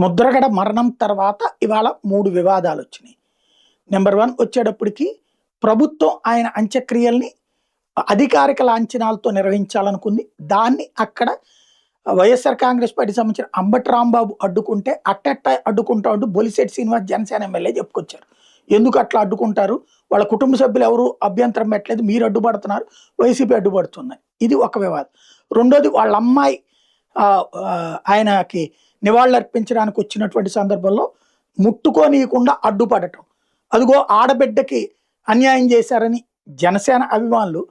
ముద్రగడ మరణం తర్వాత ఇవాళ 3 వివాదాలు వచ్చినాయి. నెంబర్ 1 వచ్చేటప్పటికి ప్రభుత్వం ఆయన అంత్యక్రియల్ని అధికారిక లాంఛనాలతో నిర్వహించాలనుకుంది. దాన్ని అక్కడ వైఎస్ఆర్ కాంగ్రెస్ పార్టీకి సంబంధించిన అంబటి రాంబాబు అడ్డుకుంటే అట్టట్ట అడ్డుకుంటా ఉంటూ బొలిశెట్టి శ్రీనివాస్ జనసేన ఎమ్మెల్యే చెప్పుకొచ్చారు. ఎందుకు అట్లా అడ్డుకుంటారు? వాళ్ళ కుటుంబ సభ్యులు ఎవరు అభ్యంతరం పెట్టలేదు, మీరు అడ్డుపడుతున్నారు, వైసీపీ అడ్డుపడుతున్నాయి. ఇది ఒక వివాదం. రెండోది వాళ్ళ అమ్మాయి ఆయనకి నివాళులర్పించడానికి వచ్చినటువంటి సందర్భంలో ముట్టుకోనీయకుండా అడ్డుపడటం. అదిగో ఆడబిడ్డకి అన్యాయం చేశారని జనసేన అభిమానులు,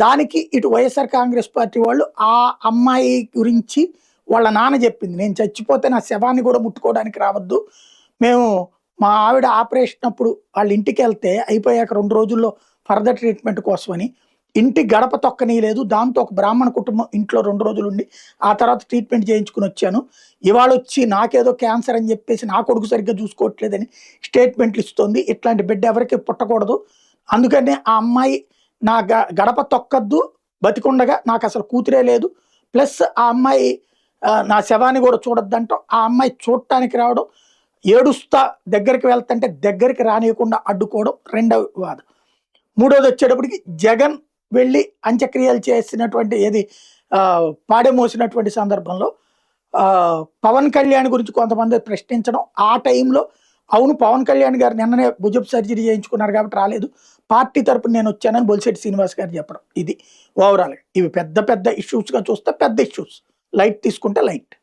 దానికి ఇటు వైఎస్ఆర్ కాంగ్రెస్ పార్టీ వాళ్ళు ఆ అమ్మాయి గురించి వాళ్ళ నాన్న చెప్పింది, నేను చచ్చిపోతే నా శవాన్ని కూడా ముట్టుకోవడానికి రావద్దు, మేము మా ఆవిడ ఆపరేషన్ అప్పుడు వాళ్ళ ఇంటికి వెళ్తే అయిపోయాక 2 రోజుల్లో ఫర్దర్ ట్రీట్మెంట్ కోసమని ఇంటి గడప తొక్కనీయలేదు. దాంతో ఒక బ్రాహ్మణ కుటుంబం ఇంట్లో 2 రోజులు ఉండి ఆ తర్వాత ట్రీట్మెంట్ చేయించుకుని వచ్చాను. ఇవాళ వచ్చి నాకేదో క్యాన్సర్ అని చెప్పేసి నా కొడుకు సరిగ్గా చూసుకోవట్లేదని స్టేట్మెంట్లు ఇస్తుంది. ఇట్లాంటి బిడ్డ ఎవరికి పుట్టకూడదు, అందుకని ఆ అమ్మాయి నా గడప తొక్కద్దు, బతికుండగా నాకు అసలు కూతురే లేదు, ప్లస్ ఆ అమ్మాయి నా శవాన్ని కూడా చూడొద్దంటాం. ఆ అమ్మాయి చూడటానికి రావడం, ఏడుస్తా దగ్గరికి వెళ్తుంటే దగ్గరికి రానియకుండా అడ్డుకోవడం రెండవ వాదం. మూడోది వచ్చేటప్పటికి జగన్ వెళ్ళి అంత్యక్రియలు చేసినటువంటి పాడె మోసినటువంటి సందర్భంలో పవన్ కళ్యాణ్ గురించి కొంతమంది ప్రశ్నించడం. ఆ టైంలో అవును పవన్ కళ్యాణ్ గారు నిన్ననే భుజపు సర్జరీ చేయించుకున్నారు కాబట్టి రాలేదు, పార్టీ తరపున నేను వచ్చానని బొలిశెట్టి శ్రీనివాస్ గారు చెప్పడం. ఇది ఓవరాల్. ఇవి పెద్ద పెద్ద ఇష్యూస్గా చూస్తే పెద్ద ఇష్యూస్, లైట్ తీసుకుంటే లైట్.